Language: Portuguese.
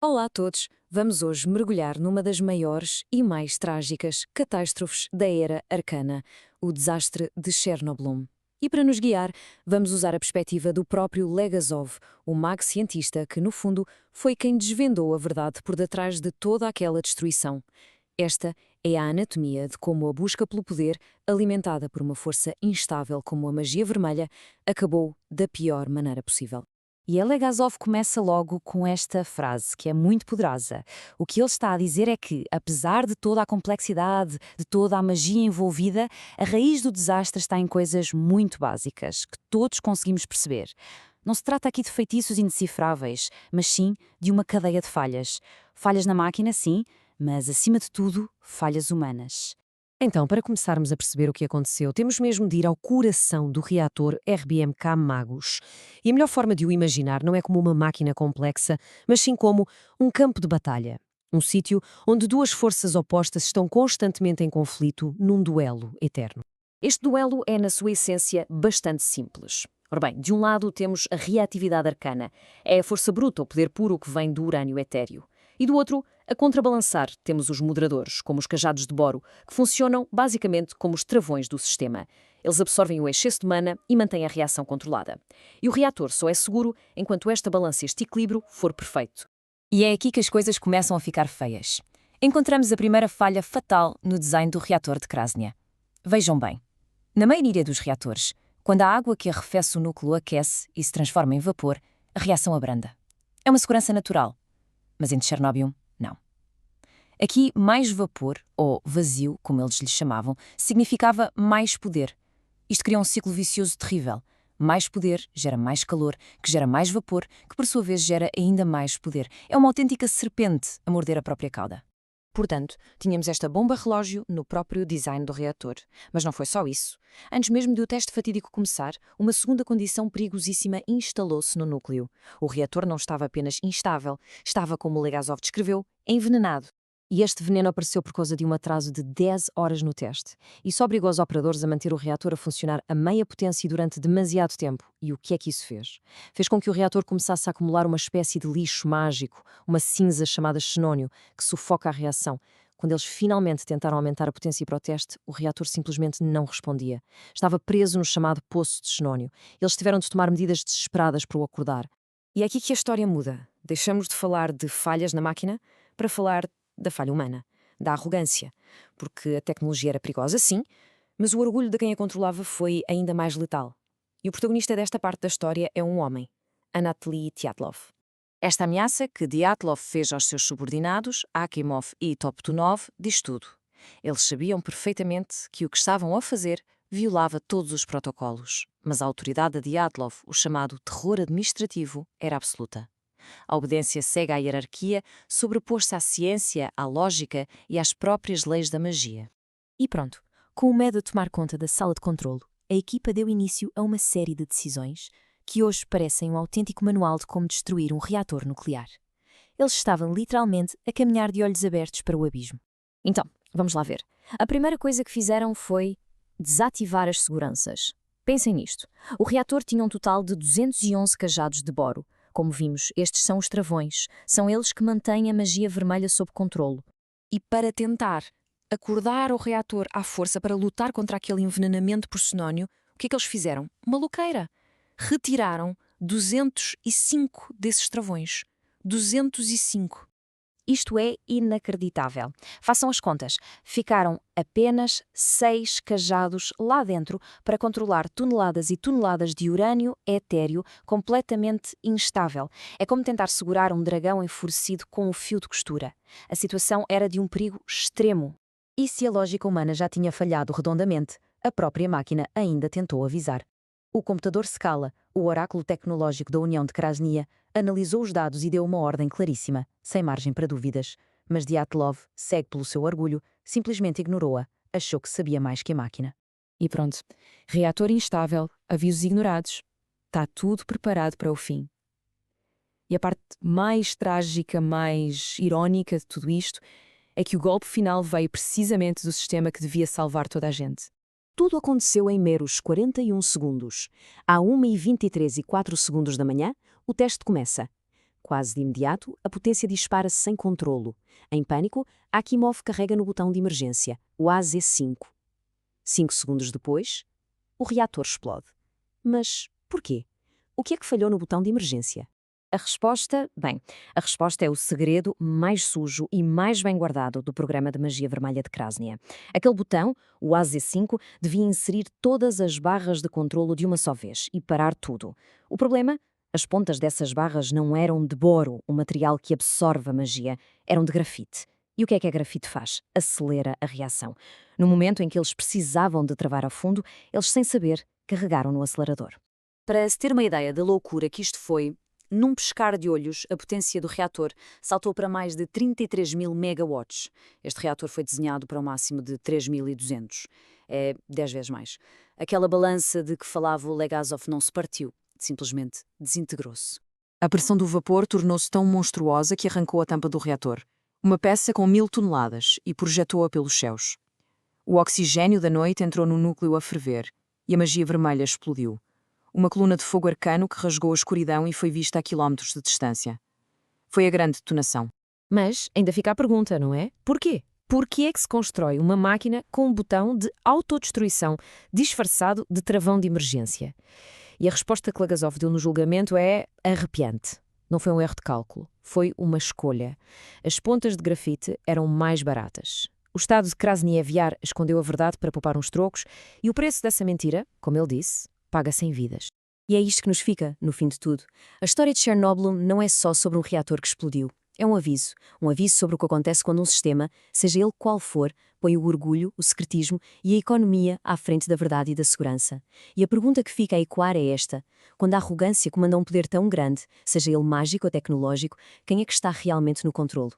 Olá a todos! Vamos hoje mergulhar numa das maiores e mais trágicas catástrofes da era arcana, o desastre de Chernobyl. E para nos guiar, vamos usar a perspectiva do próprio Legasov, o mago cientista que, no fundo, foi quem desvendou a verdade por detrás de toda aquela destruição. Esta é a anatomia de como a busca pelo poder, alimentada por uma força instável como a magia vermelha, acabou da pior maneira possível. E a Legasov começa logo com esta frase, que é muito poderosa. O que ele está a dizer é que, apesar de toda a complexidade, de toda a magia envolvida, a raiz do desastre está em coisas muito básicas, que todos conseguimos perceber. Não se trata aqui de feitiços indecifráveis, mas sim de uma cadeia de falhas. Falhas na máquina, sim, mas, acima de tudo, falhas humanas. Então, para começarmos a perceber o que aconteceu, temos mesmo de ir ao coração do reator RBMK Magus. E a melhor forma de o imaginar não é como uma máquina complexa, mas sim como um campo de batalha. Um sítio onde duas forças opostas estão constantemente em conflito num duelo eterno. Este duelo é, na sua essência, bastante simples. Ora bem, de um lado temos a reatividade arcana, é a força bruta, o poder puro que vem do urânio etéreo. E do outro, a contrabalançar, temos os moderadores, como os cajados de boro, que funcionam basicamente como os travões do sistema. Eles absorvem o excesso de mana e mantêm a reação controlada. E o reator só é seguro enquanto esta balança e este equilíbrio for perfeito. E é aqui que as coisas começam a ficar feias. Encontramos a primeira falha fatal no design do reator de Krasnia. Vejam bem. Na maioria dos reatores, quando a água que arrefece o núcleo aquece e se transforma em vapor, a reação abranda. É uma segurança natural. Mas em Chernobyl, não. Aqui, mais vapor, ou vazio, como eles lhe chamavam, significava mais poder. Isto cria um ciclo vicioso terrível. Mais poder gera mais calor, que gera mais vapor, que por sua vez gera ainda mais poder. É uma autêntica serpente a morder a própria cauda. Portanto, tínhamos esta bomba-relógio no próprio design do reator. Mas não foi só isso. Antes mesmo do teste fatídico começar, uma segunda condição perigosíssima instalou-se no núcleo. O reator não estava apenas instável, estava, como Legasov descreveu, envenenado. E este veneno apareceu por causa de um atraso de 10 horas no teste. Isso obrigou os operadores a manter o reator a funcionar a meia potência durante demasiado tempo. E o que é que isso fez? Fez com que o reator começasse a acumular uma espécie de lixo mágico, uma cinza chamada xenónio, que sufoca a reação. Quando eles finalmente tentaram aumentar a potência para o teste, o reator simplesmente não respondia. Estava preso no chamado poço de xenónio. Eles tiveram de tomar medidas desesperadas para o acordar. E é aqui que a história muda. Deixamos de falar de falhas na máquina para falar da falha humana, da arrogância, porque a tecnologia era perigosa, sim, mas o orgulho de quem a controlava foi ainda mais letal. E o protagonista desta parte da história é um homem, Anatoly Dyatlov. Esta ameaça que Dyatlov fez aos seus subordinados, Akimov e Toptunov, diz tudo. Eles sabiam perfeitamente que o que estavam a fazer violava todos os protocolos, mas a autoridade de Dyatlov, o chamado terror administrativo, era absoluta. A obediência cega à hierarquia sobrepôs-se à ciência, à lógica e às próprias leis da magia. E pronto, com o medo de tomar conta da sala de controlo, a equipa deu início a uma série de decisões que hoje parecem um autêntico manual de como destruir um reator nuclear. Eles estavam literalmente a caminhar de olhos abertos para o abismo. Então, vamos lá ver. A primeira coisa que fizeram foi desativar as seguranças. Pensem nisto. O reator tinha um total de 211 cajados de boro. Como vimos, estes são os travões. São eles que mantêm a magia vermelha sob controlo. E para tentar acordar o reator à força para lutar contra aquele envenenamento por xenónio, o que é que eles fizeram? Maluqueira! Retiraram 205 desses travões. 205. Isto é inacreditável. Façam as contas. Ficaram apenas 6 cajados lá dentro para controlar toneladas e toneladas de urânio etéreo completamente instável. É como tentar segurar um dragão enfurecido com um fio de costura. A situação era de um perigo extremo. E se a lógica humana já tinha falhado redondamente, a própria máquina ainda tentou avisar. O computador Scala, o oráculo tecnológico da União de Krasnia, analisou os dados e deu uma ordem claríssima, sem margem para dúvidas. Mas Dyatlov, cego pelo seu orgulho, simplesmente ignorou-a, achou que sabia mais que a máquina. E pronto. Reator instável, avisos ignorados. Está tudo preparado para o fim. E a parte mais trágica, mais irónica de tudo isto, é que o golpe final veio precisamente do sistema que devia salvar toda a gente. Tudo aconteceu em meros 41 segundos. À 1h23 e 4 segundos da manhã, o teste começa. Quase de imediato, a potência dispara-se sem controlo. Em pânico, Akimov carrega no botão de emergência, o AZ5. 5 segundos depois, o reator explode. Mas porquê? O que é que falhou no botão de emergência? A resposta é o segredo mais sujo e mais bem guardado do programa de magia vermelha de Krasnia. Aquele botão, o AZ5, devia inserir todas as barras de controlo de uma só vez e parar tudo. O problema? As pontas dessas barras não eram de boro, o material que absorve a magia, eram de grafite. E o que é que a grafite faz? Acelera a reação. No momento em que eles precisavam de travar a fundo, eles, sem saber, carregaram no acelerador. Para se ter uma ideia da loucura que isto foi, num piscar de olhos, a potência do reator saltou para mais de 33.000 megawatts. Este reator foi desenhado para um máximo de 3.200. É 10 vezes mais. Aquela balança de que falava o Legasov não se partiu, simplesmente desintegrou-se. A pressão do vapor tornou-se tão monstruosa que arrancou a tampa do reator. Uma peça com 1.000 toneladas e projetou-a pelos céus. O oxigênio da noite entrou no núcleo a ferver e a magia vermelha explodiu. Uma coluna de fogo arcano que rasgou a escuridão e foi vista a quilómetros de distância. Foi a grande detonação. Mas ainda fica a pergunta, não é? Porquê? Porquê é que se constrói uma máquina com um botão de autodestruição disfarçado de travão de emergência? E a resposta que Legasov deu no julgamento é arrepiante. Não foi um erro de cálculo, foi uma escolha. As pontas de grafite eram mais baratas. O Estado de Krasnieviar escondeu a verdade para poupar uns trocos e o preço dessa mentira, como ele disse, paga-se em vidas. E é isto que nos fica, no fim de tudo. A história de Chernobyl não é só sobre um reator que explodiu. É um aviso sobre o que acontece quando um sistema, seja ele qual for, põe o orgulho, o secretismo e a economia à frente da verdade e da segurança. E a pergunta que fica a ecoar é esta: quando a arrogância comanda um poder tão grande, seja ele mágico ou tecnológico, quem é que está realmente no controlo?